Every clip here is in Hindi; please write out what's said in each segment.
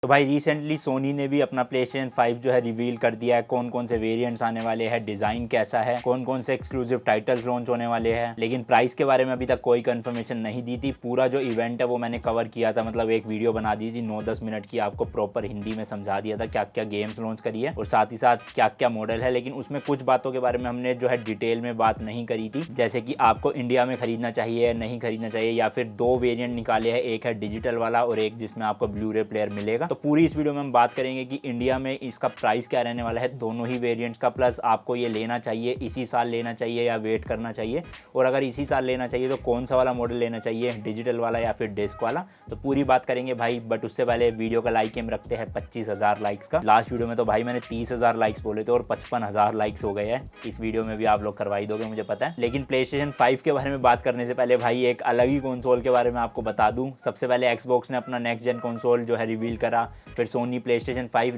तो भाई रिसेंटली सोनी ने भी अपना प्लेस्टेशन 5 जो है रिवील कर दिया है। कौन कौन से वेरिएंट्स आने वाले हैं, डिज़ाइन कैसा है, कौन कौन से एक्सक्लूसिव टाइटल्स लॉन्च होने वाले हैं, लेकिन प्राइस के बारे में अभी तक कोई कंफर्मेशन नहीं दी थी। पूरा जो इवेंट है वो मैंने कवर किया था, मतलब एक वीडियो बना दी थी 9-10 मिनट की, आपको प्रॉपर हिंदी में समझा दिया था क्या क्या गेम्स लॉन्च करी है और साथ ही साथ क्या क्या मॉडल है। लेकिन उसमें कुछ बातों के बारे में हमने जो है डिटेल में बात नहीं करी थी, जैसे कि आपको इंडिया में खरीदना चाहिए नहीं खरीदना चाहिए, या फिर दो वेरियंट निकाले हैं, एक है डिजिटल वाला और एक जिसमें आपको ब्लू रे प्लेयर मिलेगा। तो पूरी इस वीडियो में बात करेंगे कि इंडिया में इसका प्राइस क्या रहने वाला है दोनों ही वेरिएंट्स का, प्लस आपको ये लेना चाहिए इसी साल लेना चाहिए या वेट करना चाहिए, और अगर इसी साल लेना चाहिए तो कौन सा वाला मॉडल लेना चाहिए, डिजिटल वाला या फिर डिस्क वाला। तो पूरी बात करेंगे भाई, बट उससे पहले वीडियो का लाइक एम रखते हैं 25,000 लाइक्स का। लास्ट वीडियो में तो भाई मैंने 30,000 लाइक्स बोले थे और 55,000 लाइक्स हो गए हैं। इस वीडियो में भी आप लोग करवाई दोगे मुझे पता है। लेकिन प्लेस्टेशन 5 के बारे में बात करने से पहले भाई एक अलग ही कंसोल के बारे में आपको बता दूं। सबसे पहले एक्सबॉक्स ने अपना नेक्स्ट जेन कंसोल जो है रिवील करा, फिर सोनी प्लेस्टेशन 5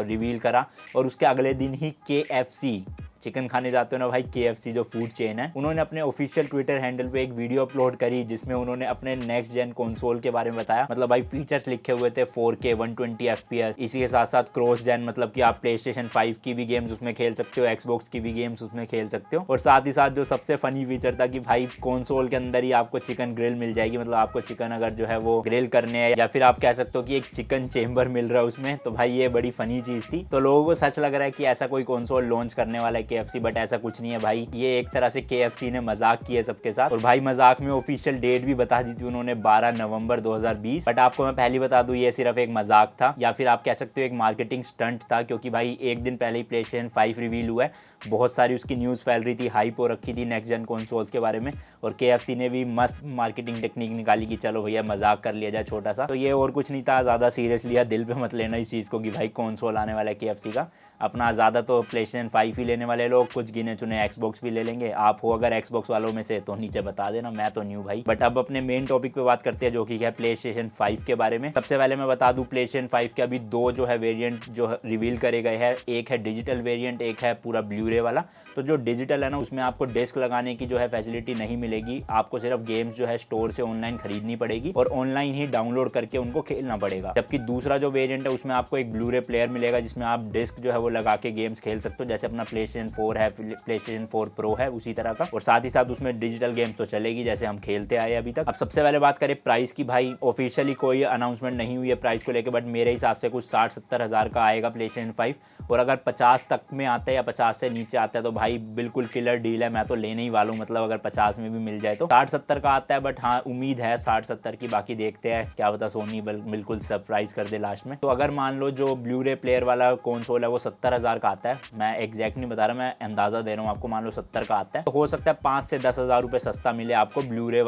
रिवील करा, और उसके अगले दिन ही KFC चिकन खाने जाते हो ना भाई, KFC जो फूड चेन है, उन्होंने अपने ऑफिशियल ट्विटर हैंडल पे एक वीडियो अपलोड करी जिसमें उन्होंने अपने नेक्स्ट जेन कंसोल के बारे में बताया। मतलब भाई फीचर्स लिखे हुए थे 4K 120 FPS, इसी के साथ साथ क्रॉस जेन, मतलब कि आप प्लेस्टेशन 5 की भी गेम्स उसमें खेल सकते हो, एक्सबॉक्स की भी गेम्स उसमें खेल सकते हो, और साथ ही साथ जो सबसे फनी फीचर था कि भाई कंसोल के अंदर ही आपको चिकन ग्रिल मिल जाएगी। मतलब आपको चिकन अगर जो है वो ग्रिल करने है, या फिर आप कह सकते हो कि एक चिकन चेम्बर मिल रहा है उसमें। तो भाई ये बड़ी फनी चीज थी। तो लोगों को सच लग रहा है कि ऐसा कोई कंसोल लॉन्च करने वाला है KFC, बट ऐसा कुछ नहीं है भाई। ये एक तरह से KFC ने मजाक किया सबके साथ, और भाई मजाक में ऑफिशियल डेट भी बता दी थी उन्होंने 12 नवंबर 2020। बट आपको मैं पहले बता दूं ये सिर्फ एक मजाक था, या फिर आप कह सकते हो एक मार्केटिंग स्टंट था, क्योंकि भाई एक दिन पहले ही प्लेस्टेशन 5 रिवील हुआ है, बहुत सारी उसकी न्यूज़ फैल रही थी, हाइप हो रखी थी नेक्स्ट जेन कंसोल्स के बारे में, और KFC ने भी मस्त मार्केटिंग टेक्निक निकाली कि चलो भैया मजाक कर लिया जाए छोटा सा। तो ये और कुछ नहीं था, ज़्यादा सीरियस लिया, दिल पे मत लेना इस चीज़ को कि भाई कंसोल आने वाला है KFC का। अपना ज़्यादा तो प्लेस्टेशन 5 ही लेने वाले लोग, कुछ गिने चुने एक्सबॉक्स भी ले लेंगे। आप हो अगर एक्सबॉक्स वालों में से तो नीचे बता देना, मैं तो न्यू भाई। बट अब अपने मेन टॉपिक पे बात करते हैं जो कि है प्लेस्टेशन 5 के बारे में। सबसे पहले मैं बता दूं प्लेस्टेशन 5 के अभी दो जो है वेरिएंट जो रिवील करे गए हैं, एक है डिजिटल वेरिएंट, एक है पूरा ब्लू रे वाला। तो जो डिजिटल है ना उसमें आपको डिस्क लगाने की जो है फैसिलिटी नहीं मिलेगी, आपको सिर्फ गेम्स जो है स्टोर से ऑनलाइन खरीदनी पड़ेगी और ऑनलाइन ही डाउनलोड करके उनको खेलना पड़ेगा। जबकि दूसरा जो वेरिएंट है उसमें आपको एक ब्लू रे प्लेयर मिलेगा जिसमें आप डिस्क जो है वो लगा के गेम्स खेल सकते हो, जैसे अपना प्लेस्टेशन 4 है, प्लेस्टेशन 4 प्रो है उसी तरह का, और साथ ही साथ उसमें डिजिटल गेम्स तो चलेगी जैसे हम खेलते आए अभी तक। अब सबसे पहले बात करें प्राइस की, भाई ऑफिशियली कोई अनाउंसमेंट नहीं हुई है प्राइस को लेकर, बट मेरे हिसाब से कुछ 60-70 हज़ार का आएगा प्लेस्टेशन 5, और अगर 50 तक में आता है या 50 से नीचे आता है तो भाई बिल्कुल किलर डील है, मैं तो लेने ही वाला हूँ। मतलब अगर 50 में भी मिल जाए तो 60-70 का आता है, बट हाँ उम्मीद है 60-70 की, बाकी देखते हैं क्या पता सोनी बिल्कुल सरप्राइज कर दे लास्ट में। तो अगर मान लो जो ब्लू रे प्लेयर वाला कंसोल है वो 70 हज़ार का आता है, मैं एग्जैक्ट नहीं बता रहा, मैं अंदाजा दे रहा हूँ आपको, मान लो 70 का आता है, तो हो सकता है 5 से 10 हज़ार रुपये सस्ता मिले आपको ब्लू रे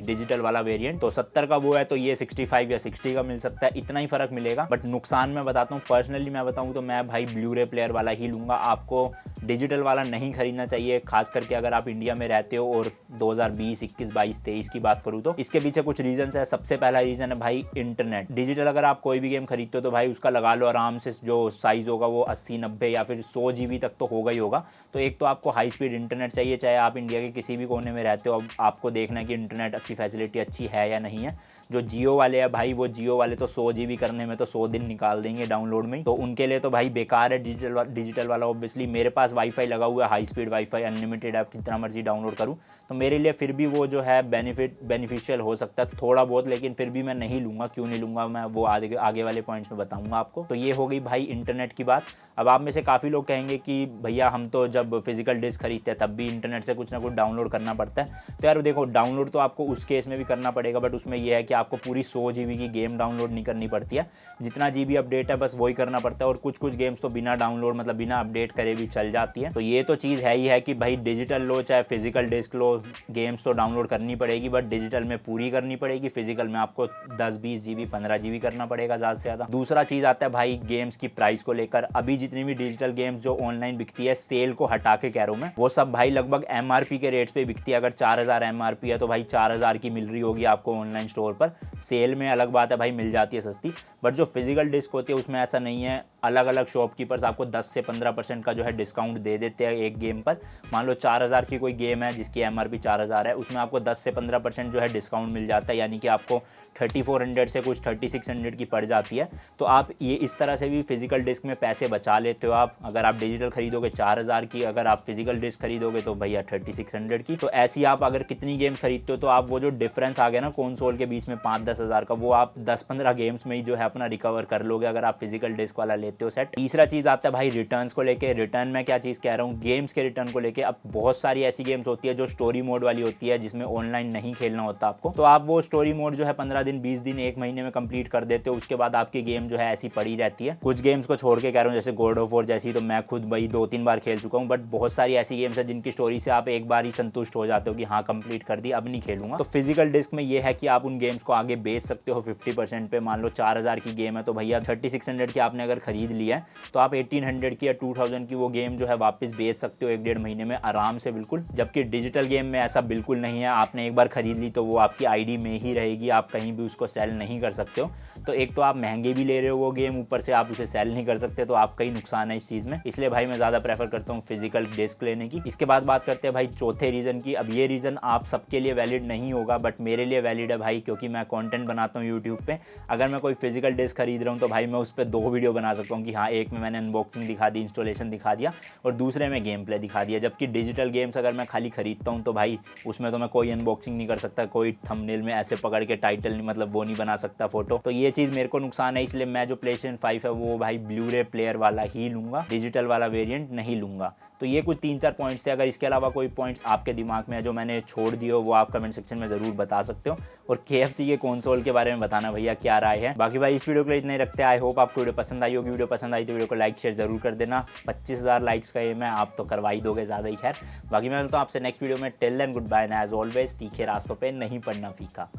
डिजिटल वाला वेरिएंट। तो 70 का वो है तो ये 65 या 60 का मिल सकता है, इतना ही फर्क मिलेगा। बट नुकसान मैं बताता हूँ, पर्सनली मैं बताऊँ तो मैं भाई ब्लू रे प्लेयर वाला ही लूँगा, आपको डिजिटल वाला नहीं खरीदना चाहिए, खास करके अगर आप इंडिया में रहते हो और 2020, 21, 22, 23 की बात करूँ तो। इसके पीछे कुछ रीजन है। सबसे पहला रीजन है भाई इंटरनेट। डिजिटल अगर आप कोई भी गेम खरीदते हो तो भाई उसका लगा लो आराम से, जो साइज होगा वो 80-90 या फिर 100 GB तक तो होगा ही होगा। तो एक तो आपको हाई स्पीड इंटरनेट चाहिए, चाहे आप इंडिया के किसी भी कोने में रहते हो। अब आपको देखना है कि इंटरनेट की फैसिलिटी अच्छी है या नहीं है। जो जियो वाले हैं भाई, वो जियो वाले तो 100 GB करने में तो 100 दिन निकाल देंगे डाउनलोड में, तो उनके लिए तो भाई बेकार है डिजिटल वाला। ऑब्वियसली मेरे पास वाईफाई लगा हुआ है, high speed wifi, unlimited app जितना मर्जी डाउनलोड करूँ, तो मेरे लिए फिर भी वो जो है बेनिफिशियल हो सकता है थोड़ा बहुत, लेकिन फिर भी मैं नहीं लूँगा। क्यों नहीं लूँगा मैं वो आगे वाले पॉइंट्स में बताऊँगा आपको। तो ये हो गई भाई इंटरनेट की बात। अब आप में से काफ़ी लोग कहेंगे कि भैया हम तो जब फिजिकल डिस्क खरीदते हैं तब भी इंटरनेट से कुछ ना कुछ डाउनलोड करना पड़ता है। तो यार देखो, डाउनलोड तो आपको उस केस में भी करना पड़ेगा, बट उसमें यह है कि आपको पूरी 100 GB की गेम डाउनलोड नहीं करनी पड़ती है, जितना GB अपडेट है बस वही करना पड़ता है। और कुछ गेम्स तो बिना डाउनलोड मतलब बिना अपडेट करे भी चल जाती है। तो ये तो चीज़ है ही है कि भाई डिजिटल लो चाहे फिजिकल डिस्क लो, गेम्स तो डाउनलोड करनी पड़ेगी, बट डिजिटल में पूरी करनी पड़ेगी, फिजिकल में आपको 10-20 GB 15 GB करना पड़ेगा ज़्यादा से ज़्यादा। दूसरा चीज़ आता है भाई गेम्स की प्राइस को लेकर। अभी जितनी भी डिजिटल गेम्स जो ऑनलाइन बिकती है, सेल को हटा के कह रहा हूँ मैं, वो सब भाई लगभग MRP के रेट्स पे बिकती है। अगर 4000 MRP है तो भाई 4000 की मिल रही होगी आपको ऑनलाइन स्टोर पर, पर। सेल में अलग बात है भाई, मिल जाती है सस्ती, बट जो फिजिकल डिस्क होती है उसमें ऐसा नहीं है। अलग अलग शॉपकीपर्स आपको 10 से 15% का जो है डिस्काउंट दे देते हैं एक गेम पर। मान लो 4000 की कोई गेम है जिसकी MRP 4000 है, उसमें आपको 10 से 15% जो है डिस्काउंट मिल जाता है, यानी कि आपको 3400 से कुछ 3600 की पड़ जाती है। तो आप ये इस तरह से भी फिजिकल डिस्क में पैसे बचा लेते हो आप। अगर आप डिजिटल खरीदोगे 4000 की, अगर आप फिजिकल डिस्क खरीदोगे तो भैया 3600 की। तो ऐसी आप अगर कितनी गेम्स खरीदते हो तो आप वो जो डिफरेंस आ गया ना कंसोल के बीच में 5-10 हज़ार का, वो आप 10-15 गेम्स में ही जो है अपना रिकवर कर लोगे अगर आप फिजिकल डिस्क वाला लेते हो सेट। तीसरा चीज़ आता है भाई रिटर्न्स को लेके। रिटर्न में क्या चीज़ कह रहा हूँ, गेम्स के रिटर्न को लेके। अब बहुत सारी ऐसी गेम्स होती है जो स्टोरी मोड वाली होती है, जिसमें ऑनलाइन नहीं खेलना होता आपको, तो आप वो स्टोरी मोड जो है 15 दिन 20 दिन 1 महीने में कंप्लीट कर देते हो। उसके बाद आपकी गेम जो है ऐसी पड़ी रहती है। कुछ गेम्स को छोड़ के कह रहा हूँ, जैसे गॉड ऑफ वॉर जैसी तो मैं खुद भाई 2-3 बार खेल चुका हूँ, बट बहुत सारी ऐसी गेम्स है जिनकी स्टोरी से आप एक बार ही संतुष्ट हो जाते हो कि हाँ कंप्लीट कर दी, अब नहीं खेलूंगा। तो फिजिकल डिस्क में ये है कि आप उन गेम्स को आगे बेच सकते हो 50% पे। मान लो 4000 की गेम है तो भैया 3600 की आपने अगर खरीद लिया है तो आप 1800 की या 2000 की वो गेम जो है वापस बेच सकते हो 1-1.5 महीने में आराम से, बिल्कुल। जबकि डिजिटल गेम में ऐसा बिल्कुल नहीं है। आपने एक बार खरीद ली तो वो आपकी आईडी में ही रहेगी, आप कहीं भी उसको सेल नहीं कर सकते हो। तो एक तो आप महंगे भी ले रहे हो वो गेम, ऊपर से आप उसे सेल नहीं कर सकते, तो आपका ही नुकसान है इस चीज़ में। इसलिए भाई मैं ज़्यादा प्रेफर करता हूँ फिजिकल डिस्क लेने की। इसके बाद बात करते हैं भाई चौथे रीज़न की। अब ये रीज़न आप सबके लिए वैलिड नहीं होगा, बट मेरे लिए वैलिड है भाई, क्योंकि मैं कंटेंट बनाता हूँ यूट्यूब पे। अगर मैं कोई फिजिकल डिस्क खरीद रहा हूँ तो भाई मैं उस पर 2 वीडियो बना सकता हूँ कि हाँ, एक में मैंने अनबॉक्सिंग दिखा दी, इंस्टॉलेशन दिखा दिया, और दूसरे में गेम प्ले दिखा दिया। जबकि डिजिटल गेम्स अगर मैं खाली खरीदता हूँ तो भाई उसमें तो मैं कोई अनबॉक्सिंग नहीं कर सकता, कोई थंबनेल में ऐसे पकड़ के टाइटल नहीं, मतलब वो नहीं बना सकता फोटो। तो ये चीज़ मेरे को नुकसान है। इसलिए मैं जो PlayStation 5 है वो भाई ब्लू-रे प्लेयर वाला ही लूँगा, डिजिटल वाला वेरिएंट नहीं लूँगा। तो ये कुछ 3-4 पॉइंट्स थे। अगर इसके अलावा कोई पॉइंट्स आपके दिमाग में है जो मैंने छोड़ दिए हो, वो आप कमेंट सेक्शन में ज़रूर बता सकते हो। और KFC के कंसोल के बारे में बताना भैया क्या राय है। बाकी भाई इस वीडियो के लिए इतना ही रखते हैं। आई होप आपको वीडियो पसंद आई होगी। वीडियो पसंद आई तो वीडियो को लाइक शेयर जरूर कर देना। 25,000 लाइक्स का एम है, आप तो करवा ही दोगे ज़्यादा ही। खैर बाकी मैं मिलता हूँ आपसे नेक्स्ट वीडियो में। Till then good bye, and as always तीखे रास्तों पर नहीं पड़ना फीका।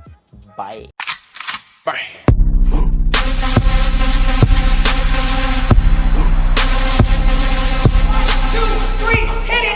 बाय।